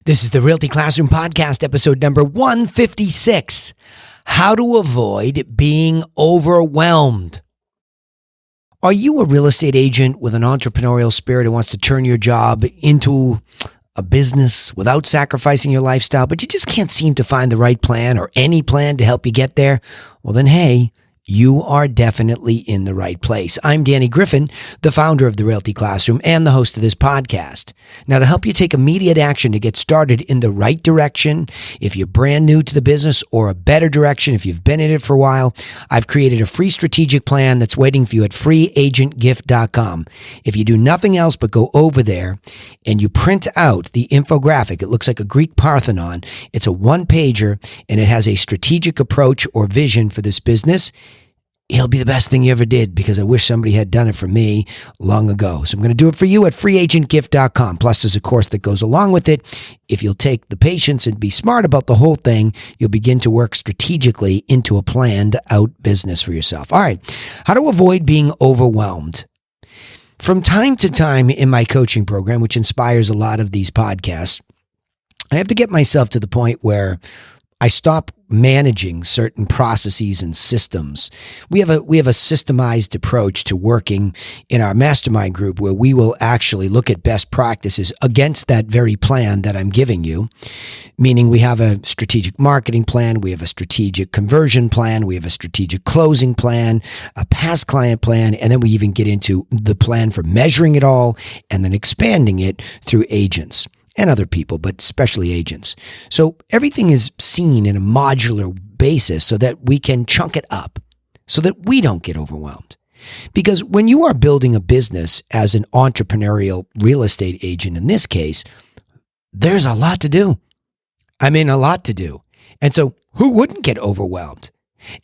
This is the Realty Classroom Podcast, episode number 156. How to avoid being overwhelmed. Are you a real estate agent with an entrepreneurial spirit who wants to turn your job into a business without sacrificing your lifestyle, but you just can't seem to find the right plan or any plan to help you get there? Well, then, hey, you are definitely in the right place. I'm Danny Griffin, the founder of the Realty Classroom and the host of this podcast. Now, to help you take immediate action to get started in the right direction, if you're brand new to the business, or a better direction if you've been in it for a while, I've created a free strategic plan that's waiting for you at freeagentgift.com. If you do nothing else but go over there and you print out the infographic, it looks like a Greek Parthenon. It's a one-pager and it has a strategic approach or vision for this business. It'll be the best thing you ever did, because I wish somebody had done it for me long ago. So I'm going to do it for you at freeagentgift.com. Plus, there's a course that goes along with it. If you'll take the patience and be smart about the whole thing, you'll begin to work strategically into a planned out business for yourself. All right. How to avoid being overwhelmed. From time to time in my coaching program, which inspires a lot of these podcasts, I have to get myself to the point where I stop managing certain processes and systems. We have a systemized approach to working in our mastermind group, where we will actually look at best practices against that very plan that I'm giving you. Meaning, we have a strategic marketing plan, we have a strategic conversion plan, we have a strategic closing plan, a past client plan, and then we even get into the plan for measuring it all and then expanding it through agents and other people, but especially agents. So everything is seen in a modular basis so that we can chunk it up so that we don't get overwhelmed. Because when you are building a business as an entrepreneurial real estate agent, in this case, there's a lot to do. A lot to do. And so who wouldn't get overwhelmed?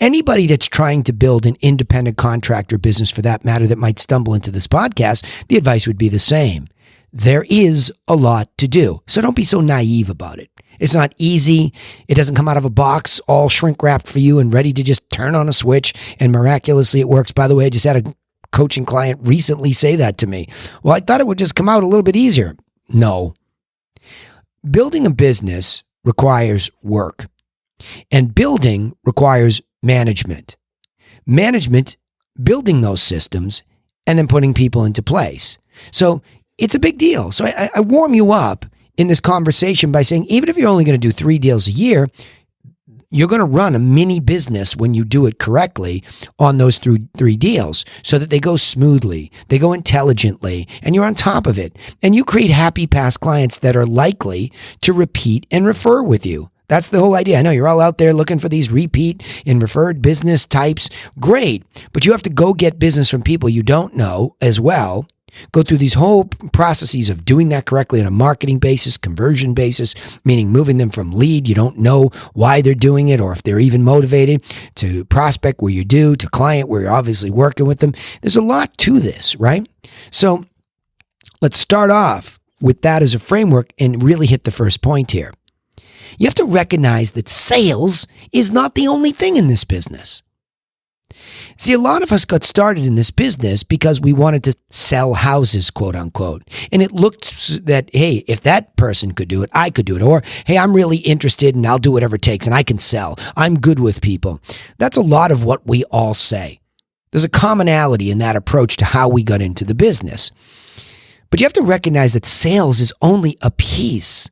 Anybody that's trying to build an independent contractor business, for that matter, that might stumble into this podcast, the advice would be the same. There is a lot to do. So don't be so naive about it. It's not easy. It doesn't come out of a box all shrink wrapped for you and ready to just turn on a switch and miraculously it works. By the way, I just had a coaching client recently say that to me. Well, I thought it would just come out a little bit easier. No. Building a business requires work, and building requires management. Management, building those systems, and then putting people into place. So it's a big deal. So I warm you up in this conversation by saying, even if you're only going to do 3 deals a year, you're going to run a mini business when you do it correctly on those 3 deals, so that they go smoothly, they go intelligently, and you're on top of it. And you create happy past clients that are likely to repeat and refer with you. That's the whole idea. I know you're all out there looking for these repeat and referred business types. Great. But you have to go get business from people you don't know as well. Go through these whole processes of doing that correctly on a marketing basis, conversion basis, meaning moving them from lead, you don't know why they're doing it or if they're even motivated, to prospect where you do, to client where you're obviously working with them. There's a lot to this, right? So let's start off with that as a framework and really hit the first point here. You have to recognize that sales is not the only thing in this business. See, a lot of us got started in this business because we wanted to sell houses, quote unquote. And it looked that, hey, if that person could do it, I could do it. Or, hey, I'm really interested and I'll do whatever it takes and I can sell. I'm good with people. That's a lot of what we all say. There's a commonality in that approach to how we got into the business. But you have to recognize that sales is only a piece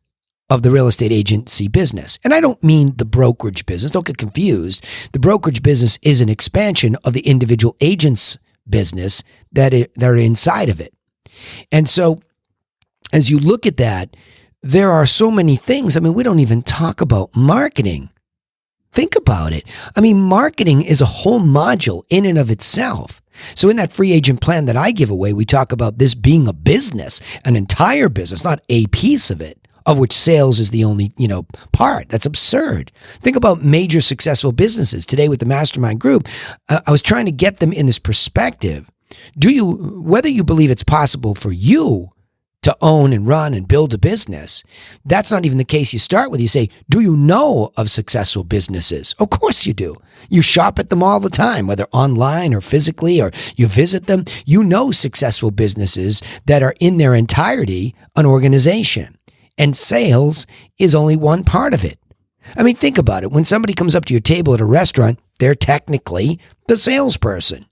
of the real estate agency business. And I don't mean the brokerage business. Don't get confused. The brokerage business is an expansion of the individual agent's business that are inside of it. And so as you look at that, there are so many things. We don't even talk about marketing. Think about it. Marketing is a whole module in and of itself. So in that free agent plan that I give away, we talk about this being a business, an entire business, not a piece of it, of which sales is the only, part. That's absurd. Think about major successful businesses. Today with the mastermind group, I was trying to get them in this perspective. Whether you believe it's possible for you to own and run and build a business, that's not even the case you start with. You say, do you know of successful businesses? Of course you do. You shop at them all the time, whether online or physically, or you visit them. You know successful businesses that are in their entirety an organization. And sales is only one part of it. I mean, think about it. When somebody comes up to your table at a restaurant, they're technically the salesperson.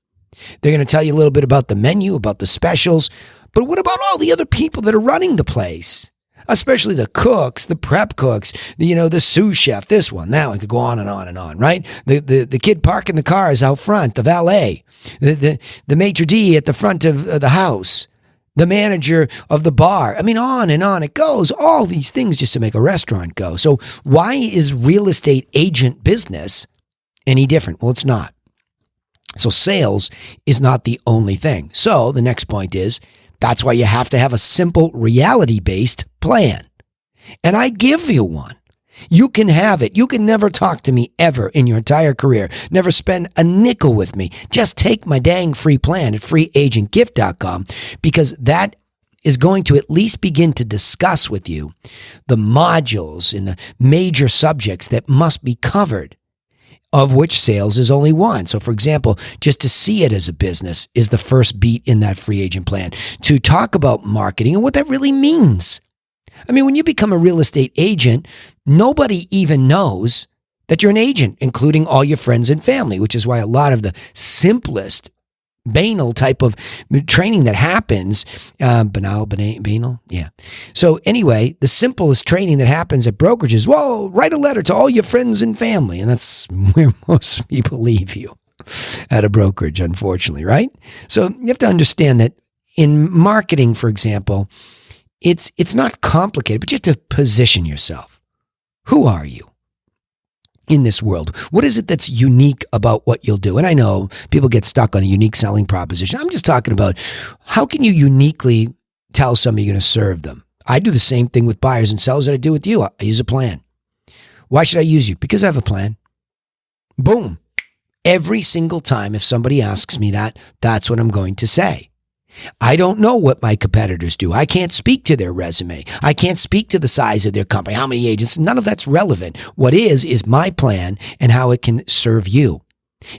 They're going to tell you a little bit about the menu, about the specials. But what about all the other people that are running the place? Especially the cooks, the prep cooks, the sous chef, this one, that one, could go on and on and on, right? The kid parking the cars out front, the valet, the maitre d' at the front of the house, the manager of the bar. I mean, on and on it goes. All these things just to make a restaurant go. So why is real estate agent business any different? Well, it's not. So sales is not the only thing. So the next point is, that's why you have to have a simple reality-based plan. And I give you one. You can have it. You can never talk to me ever in your entire career. Never spend a nickel with me. Just take my dang free plan at freeagentgift.com, because that is going to at least begin to discuss with you the modules and the major subjects that must be covered, of which sales is only one. So for example, just to see it as a business is the first beat in that free agent plan. To talk about marketing and what that really means. I mean, when you become a real estate agent, nobody even knows that you're an agent, including all your friends and family, which is why a lot of the simplest banal type of training that happens, banal, yeah. So anyway, the simplest training that happens at brokerages, well, write a letter to all your friends and family. And that's where most people leave you at a brokerage, unfortunately, right? So you have to understand that in marketing, for example, it's not complicated, but you have to position yourself. Who are you in this world? What is it that's unique about what you'll do? And I know people get stuck on a unique selling proposition. I'm just talking about how can you uniquely tell somebody you're going to serve them? I do the same thing with buyers and sellers that I do with you. I use a plan. Why should I use you? Because I have a plan. Boom. Every single time if somebody asks me that, that's what I'm going to say. I don't know what my competitors do. I can't speak to their resume. I can't speak to the size of their company, how many agents. None of that's relevant. What is my plan and how it can serve you.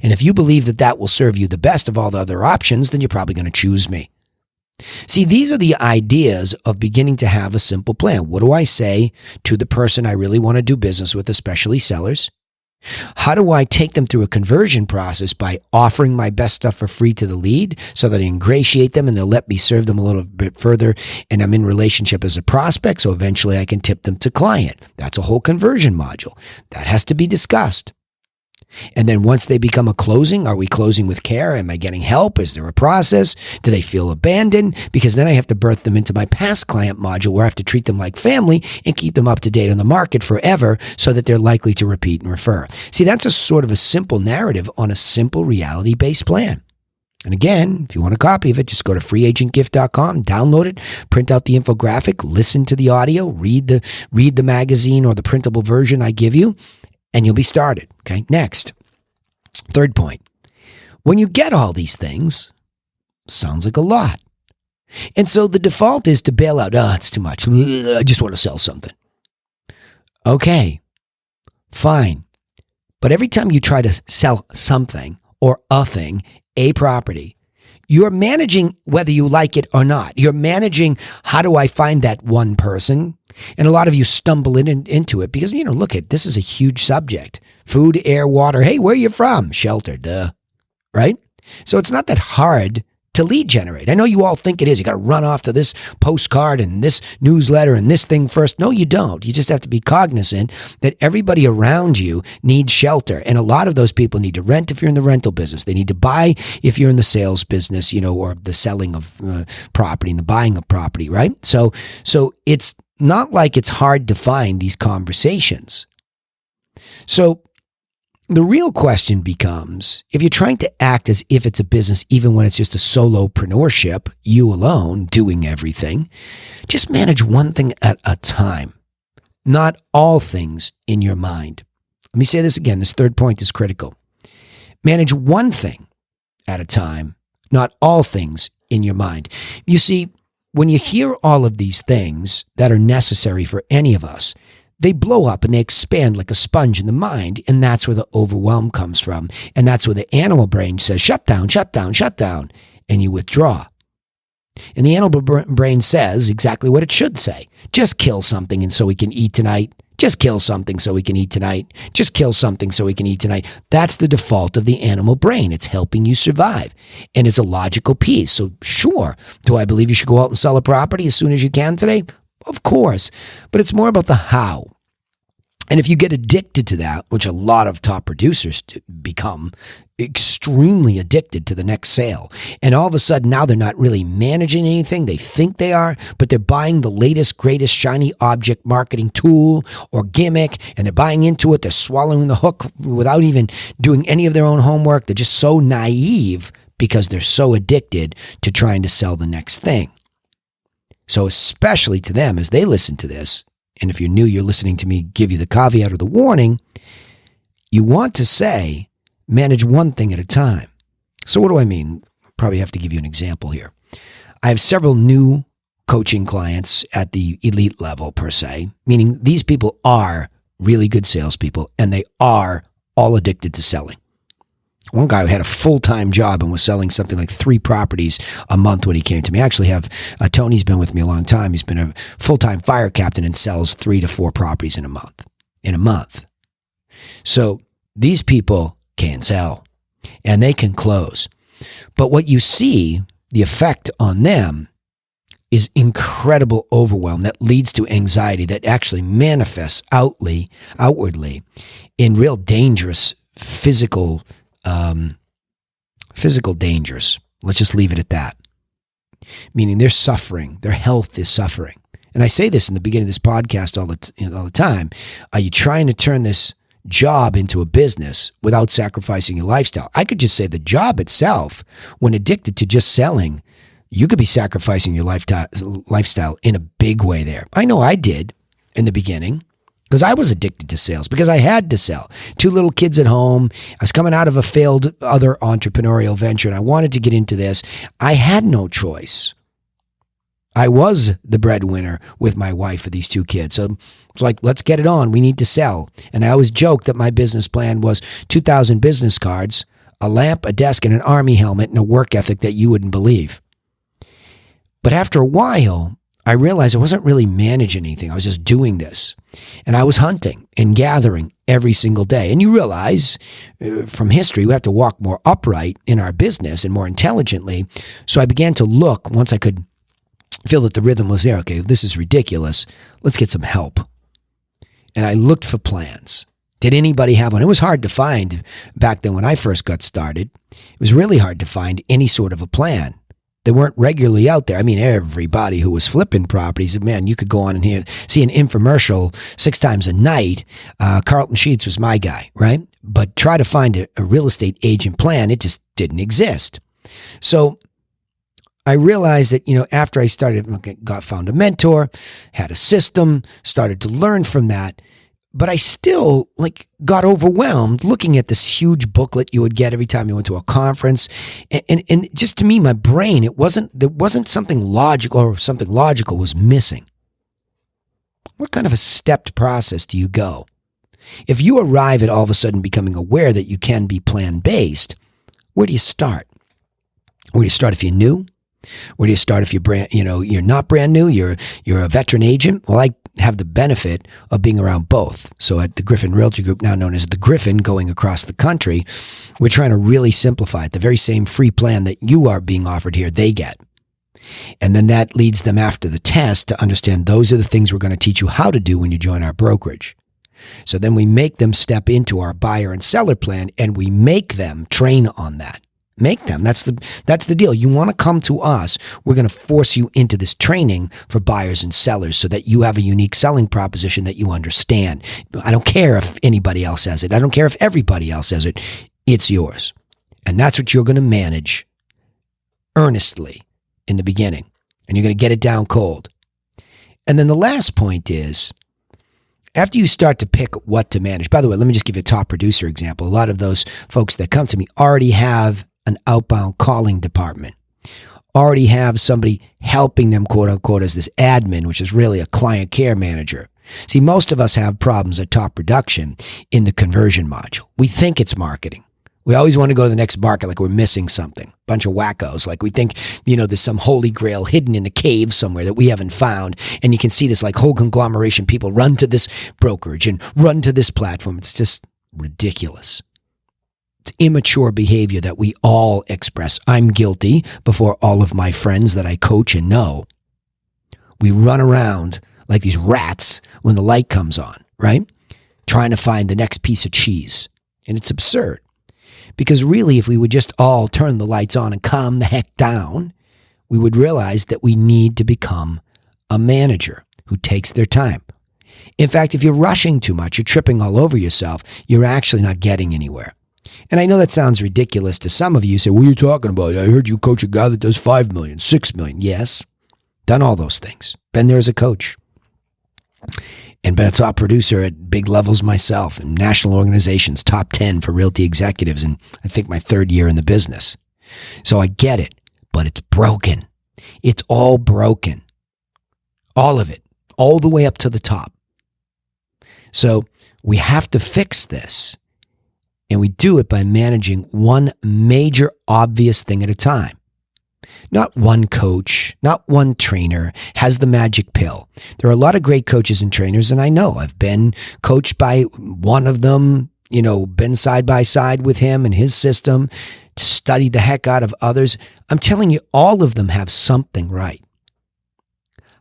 And if you believe that that will serve you the best of all the other options, then you're probably going to choose me. See, these are the ideas of beginning to have a simple plan. What do I say to the person I really want to do business with, especially sellers? How do I take them through a conversion process by offering my best stuff for free to the lead so that I ingratiate them and they'll let me serve them a little bit further and I'm in relationship as a prospect so eventually I can tip them to client? That's a whole conversion module. That has to be discussed. And then once they become a closing, are we closing with care? Am I getting help? Is there a process? Do they feel abandoned? Because then I have to birth them into my past client module where I have to treat them like family and keep them up to date on the market forever so that they're likely to repeat and refer. See, that's a sort of a simple narrative on a simple reality-based plan. And again, if you want a copy of it, just go to freeagentgift.com, download it, print out the infographic, listen to the audio, read the magazine or the printable version I give you, and you'll be started. Okay. Next, third point. When you get all these things, sounds like a lot. And so the default is to bail out. Oh, it's too much. I just want to sell something. Okay, fine. But every time you try to sell something or a thing, a property, you're managing whether you like it or not. You're managing, how do I find that one person? And a lot of you stumble into it because, look at, this is a huge subject. Food, air, water. Hey, where are you from? Shelter, duh. Right? So it's not that hard to lead generate. I know you all think it is. You got to run off to this postcard and this newsletter and this thing first. No, you don't. You just have to be cognizant that everybody around you needs shelter. And a lot of those people need to rent if you're in the rental business. They need to buy if you're in the sales business, or the selling of property and the buying of property, right? So it's not like it's hard to find these conversations. So the real question becomes, if you're trying to act as if it's a business, even when it's just a solopreneurship, you alone doing everything, just manage one thing at a time, not all things in your mind. Let me say this again. This third point is critical. Manage one thing at a time, not all things in your mind. You see, when you hear all of these things that are necessary for any of us, they blow up and they expand like a sponge in the mind, and that's where the overwhelm comes from. And that's where the animal brain says, shut down, shut down, shut down, and you withdraw. And the animal brain says exactly what it should say. Just kill something and so we can eat tonight. Just kill something so we can eat tonight. Just kill something so we can eat tonight. That's the default of the animal brain. It's helping you survive. And it's a logical piece. So sure, do I believe you should go out and sell a property as soon as you can today? Of course. But it's more about the how. And if you get addicted to that, which a lot of top producers become extremely addicted to the next sale, and all of a sudden now they're not really managing anything. They think they are, but they're buying the latest, greatest, shiny object marketing tool or gimmick, and they're buying into it. They're swallowing the hook without even doing any of their own homework. They're just so naive because they're so addicted to trying to sell the next thing. So especially to them, as they listen to this, and if you're new, you're listening to me give you the caveat or the warning, you want to say, manage one thing at a time. So what do I mean? Probably have to give you an example here. I have several new coaching clients at the elite level per se, meaning these people are really good salespeople and they are all addicted to selling. One guy who had a full-time job and was selling something like 3 properties a month when he came to me. I actually have, Tony's been with me a long time. He's been a full-time fire captain and sells 3 to 4 properties in a month. So these people can sell and they can close. But what you see, the effect on them is incredible overwhelm that leads to anxiety that actually manifests outwardly in real dangerous physical dangers. Let's just leave it at that. Meaning they're suffering. Their health is suffering. And I say this in the beginning of this podcast all the time. Are you trying to turn this job into a business without sacrificing your lifestyle? I could just say the job itself, when addicted to just selling, you could be sacrificing your lifestyle in a big way there. I know I did in the beginning. Because I was addicted to sales, because I had to sell. 2 little kids at home. I was coming out of a failed other entrepreneurial venture, and I wanted to get into this. I had no choice. I was the breadwinner with my wife for these 2 kids. So it's like, let's get it on. We need to sell. And I always joke that my business plan was 2,000 business cards, a lamp, a desk, and an army helmet, and a work ethic that you wouldn't believe. But after a while, I realized I wasn't really managing anything. I was just doing this. And I was hunting and gathering every single day. And you realize from history, we have to walk more upright in our business and more intelligently. So I began to look, once I could feel that the rhythm was there. Okay, this is ridiculous. Let's get some help. And I looked for plans. Did anybody have one? It was hard to find back then when I first got started. It was really hard to find any sort of a plan. They weren't regularly out there. I mean, everybody who was flipping properties, man, you could go on and see an infomercial 6 times a night. Carlton Sheets was my guy, right? But try to find a real estate agent plan, it just didn't exist. So I realized that, after I found a mentor, had a system, started to learn from that. But I still got overwhelmed looking at this huge booklet you would get every time you went to a conference. And just to me, my brain, there wasn't something logical, or something logical was missing. What kind of a stepped process do you go? If you arrive at all of a sudden becoming aware that you can be plan-based, where do you start? Where do you start if you're new? Where do you start if you're not brand new, you're a veteran agent? Well, I have the benefit of being around both. So at the Griffin Realty Group, now known as the Griffin, going across the country, we're trying to really simplify it. The very same free plan that you are being offered here, they get. And then that leads them after the test to understand those are the things we're going to teach you how to do when you join our brokerage. So then we make them step into our buyer and seller plan, and we make them train on that. Make them. That's the deal. You want to come to us, we're going to force you into this training for buyers and sellers so that you have a unique selling proposition that you understand. I don't care if anybody else has it. I don't care if everybody else has it. It's yours. And that's what you're going to manage earnestly in the beginning. And you're going to get it down cold. And then the last point is, after you start to pick what to manage, by the way, let me just give you a top producer example. A lot of those folks that come to me already have an outbound calling department, already have somebody helping them, quote unquote, as this admin, which is really a client care manager. See, most of us have problems at top production in the conversion module. We think it's marketing. We always want to go to the next market like we're missing something. Bunch of wackos. Like we think, there's some holy grail hidden in a cave somewhere that we haven't found. And you can see this like whole conglomeration. People run to this brokerage and run to this platform. It's just ridiculous. It's immature behavior that we all express. I'm guilty before all of my friends that I coach and know. We run around like these rats when the light comes on, right? Trying to find the next piece of cheese. And it's absurd. Because really, if we would just all turn the lights on and calm the heck down, we would realize that we need to become a manager who takes their time. In fact, if you're rushing too much, you're tripping all over yourself, you're actually not getting anywhere. And I know that sounds ridiculous to some of you. You say, what are you talking about? I heard you coach a guy that does 5 million, 6 million. Yes, done all those things. Been there as a coach. And been a top producer at big levels myself in national organizations, top 10 for Realty executives, and I think my 3rd year in the business. So I get it, but it's broken. It's all broken. All of it, all the way up to the top. So we have to fix this, and we do it by managing one major obvious thing at a time. Not one coach, not one trainer has the magic pill. There are a lot of great coaches and trainers, and I know I've been coached by one of them, been side by side with him and his system, studied the heck out of others. I'm telling you, all of them have something right.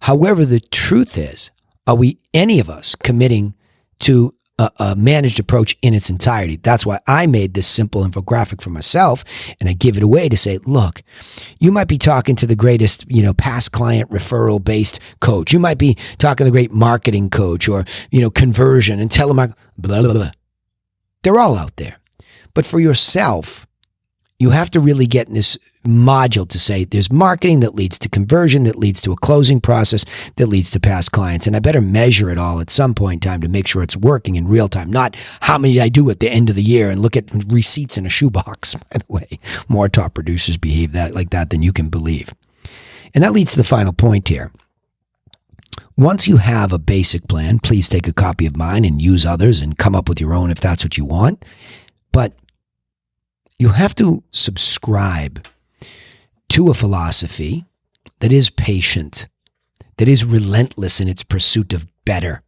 However, the truth is, are we, any of us, committing to a managed approach in its entirety? That's why I made this simple infographic for myself, and I give it away to say, look, you might be talking to the greatest, past client referral based coach. You might be talking to the great marketing coach or, conversion and telemarketing, blah, blah, blah. They're all out there. But for yourself, you have to really get in this module to say there's marketing that leads to conversion, that leads to a closing process, that leads to past clients. And I better measure it all at some point in time to make sure it's working in real time, not how many I do at the end of the year and look at receipts in a shoebox. By the way, more top producers behave like that than you can believe. And that leads to the final point here. Once you have a basic plan, please take a copy of mine and use others and come up with your own if that's what you want. But you have to subscribe to a philosophy that is patient, that is relentless in its pursuit of better,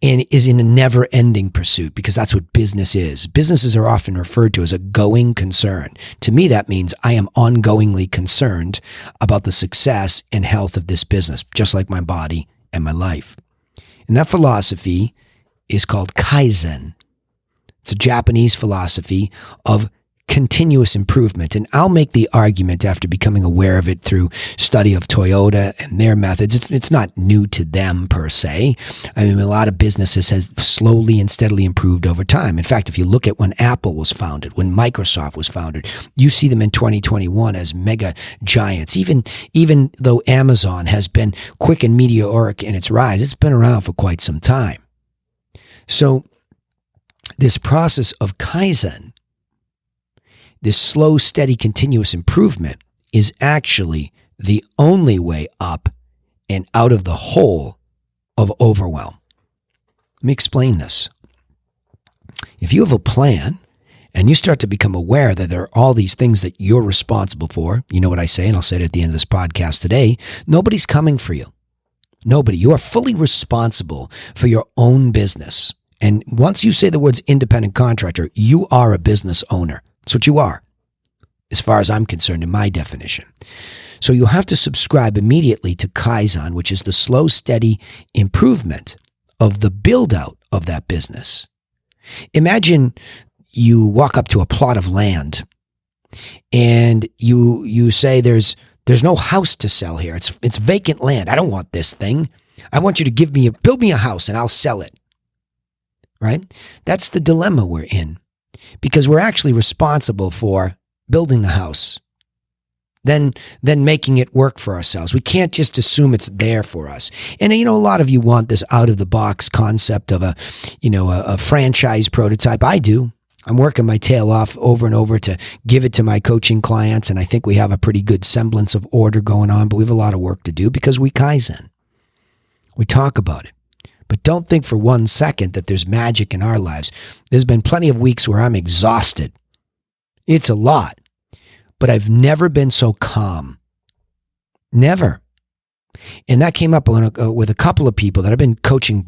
and is in a never-ending pursuit, because that's what business is. Businesses are often referred to as a going concern. To me, that means I am ongoingly concerned about the success and health of this business, just like my body and my life. And that philosophy is called kaizen. It's a Japanese philosophy of continuous improvement. And I'll make the argument after becoming aware of it through study of Toyota and their methods. It's not new to them per se. I mean, a lot of businesses has slowly and steadily improved over time. In fact, if you look at when Apple was founded, when Microsoft was founded, you see them in 2021 as mega giants. Even though Amazon has been quick and meteoric in its rise, it's been around for quite some time. So this process of kaizen, this slow, steady, continuous improvement, is actually the only way up and out of the hole of overwhelm. Let me explain this. If you have a plan and you start to become aware that there are all these things that you're responsible for, you know what I say, and I'll say it at the end of this podcast today, nobody's coming for you. Nobody. You are fully responsible for your own business. And once you say the words independent contractor, you are a business owner. That's what you are, as far as I'm concerned, in my definition. So you have to subscribe immediately to kaizen, which is the slow, steady improvement of the build-out of that business. Imagine you walk up to a plot of land and you say there's no house to sell here. It's vacant land. I don't want this thing. I want you to build me a house and I'll sell it. Right? That's the dilemma we're in, because we're actually responsible for building the house, then making it work for ourselves. We can't just assume it's there for us. And a lot of you want this out of the box concept of a franchise prototype. I do. I'm working my tail off over and over to give it to my coaching clients, and I think we have a pretty good semblance of order going on, but we have a lot of work to do because we kaizen. We talk about it. But don't think for 1 second that there's magic in our lives. There's been plenty of weeks where I'm exhausted. It's a lot. But I've never been so calm. Never. And that came up with a couple of people that I've been coaching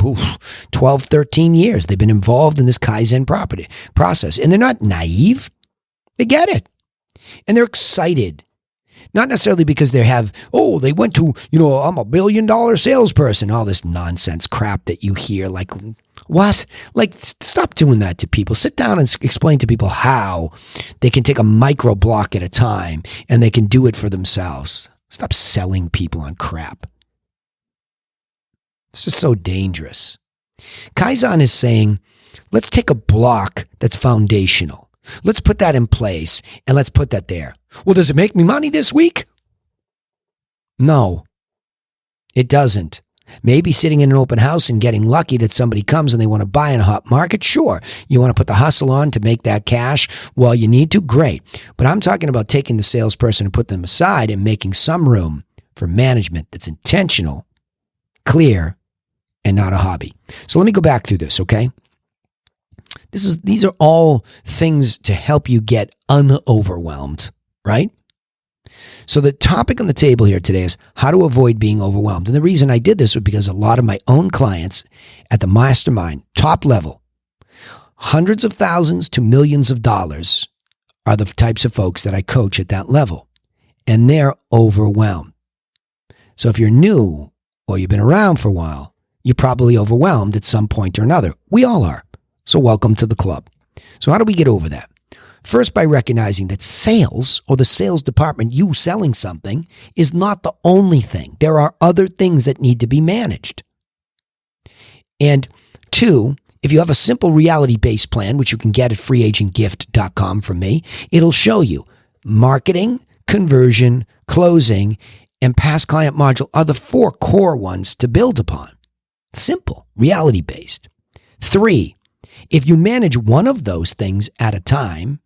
12, 13 years. They've been involved in this kaizen process. And they're not naive. They get it. And they're excited. Not necessarily because they went to, I'm a $1 billion salesperson, all this nonsense crap that you hear. Like, what? Like, stop doing that to people. Sit down and explain to people how they can take a micro block at a time and they can do it for themselves. Stop selling people on crap. It's just so dangerous. Kaizen is saying, let's take a block that's foundational. Let's put that in place and let's put that there. Well, does it make me money this week? No, it doesn't. Maybe sitting in an open house and getting lucky that somebody comes and they want to buy in a hot market. Sure. You want to put the hustle on to make that cash? Well, you need to. Great. But I'm talking about taking the salesperson and put them aside and making some room for management that's intentional, clear, and not a hobby. So let me go back through this, okay? These are all things to help you get unoverwhelmed, right? So the topic on the table here today is how to avoid being overwhelmed. And the reason I did this was because a lot of my own clients at the mastermind, top level, hundreds of thousands to millions of dollars are the types of folks that I coach at that level. And they're overwhelmed. So if you're new or you've been around for a while, you're probably overwhelmed at some point or another. We all are. So welcome to the club. So how do we get over that? First, by recognizing that sales or the sales department, you selling something, is not the only thing. There are other things that need to be managed. And two, if you have a simple reality-based plan, which you can get at freeagentgift.com from me, it'll show you marketing, conversion, closing, and past client module are the 4 core ones to build upon. Simple, reality-based. 3, if you manage one of those things at a time,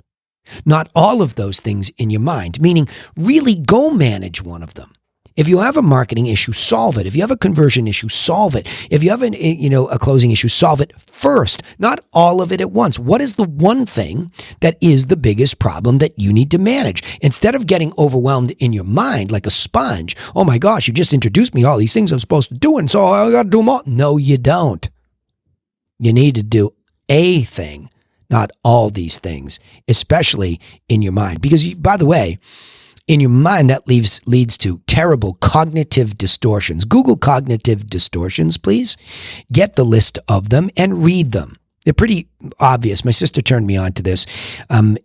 not all of those things in your mind, meaning really go manage one of them. If you have a marketing issue, solve it. If you have a conversion issue, solve it. If you have a closing issue, solve it first, not all of it at once. What is the one thing that is the biggest problem that you need to manage? Instead of getting overwhelmed in your mind like a sponge, oh my gosh, you just introduced me to all these things I'm supposed to do, and so I got to do them all. No, you don't. You need to do a thing, not all these things, especially in your mind. Because, by the way, in your mind, that leads to terrible cognitive distortions. Google cognitive distortions, please. Get the list of them and read them. They're pretty obvious. My sister turned me on to this.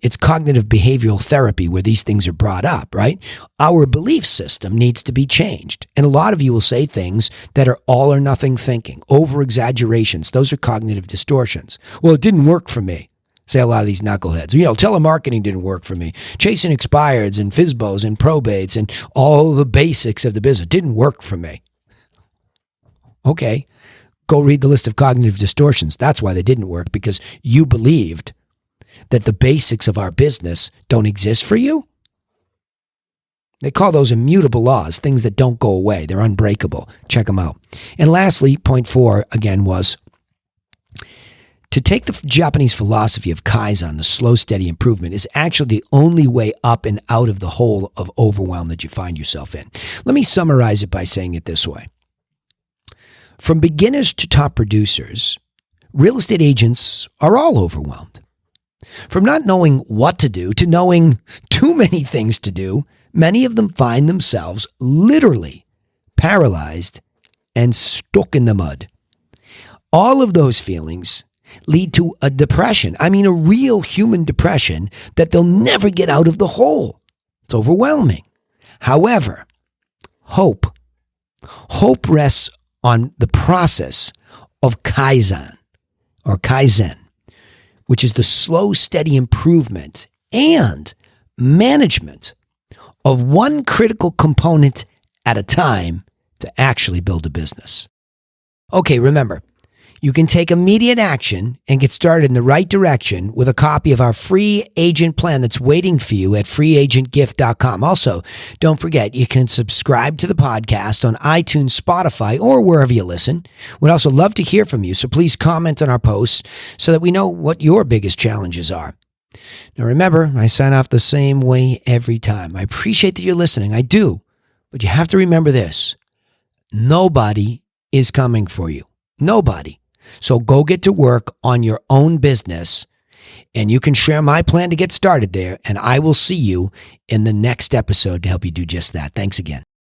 It's cognitive behavioral therapy where these things are brought up, right? Our belief system needs to be changed. And a lot of you will say things that are all or nothing thinking, over-exaggerations. Those are cognitive distortions. Well, it didn't work for me. Say a lot of these knuckleheads. Telemarketing didn't work for me. Chasing expireds and FSBOs and probates and all the basics of the business didn't work for me. Okay. Go read the list of cognitive distortions. That's why they didn't work, because you believed that the basics of our business don't exist for you. They call those immutable laws, things that don't go away. They're unbreakable. Check them out. And lastly, point 4, again, was to take the Japanese philosophy of kaizen, the slow, steady improvement, is actually the only way up and out of the hole of overwhelm that you find yourself in. Let me summarize it by saying it this way. From beginners to top producers, real estate agents are all overwhelmed. From not knowing what to do to knowing too many things to do, many of them find themselves literally paralyzed and stuck in the mud. All of those feelings lead to a depression. I mean, a real human depression that they'll never get out of the hole. It's overwhelming. However, hope rests on the process of kaizen, which is the slow, steady improvement and management of one critical component at a time to actually build a business. Okay, remember, You can take immediate action and get started in the right direction with a copy of our free agent plan that's waiting for you at freeagentgift.com. Also, don't forget, you can subscribe to the podcast on iTunes, Spotify, or wherever you listen. We'd also love to hear from you, so please comment on our posts so that we know what your biggest challenges are. Now remember, I sign off the same way every time. I appreciate that you're listening. I do. But you have to remember this. Nobody is coming for you. Nobody. So go get to work on your own business, and you can share my plan to get started there, and I will see you in the next episode to help you do just that. Thanks again.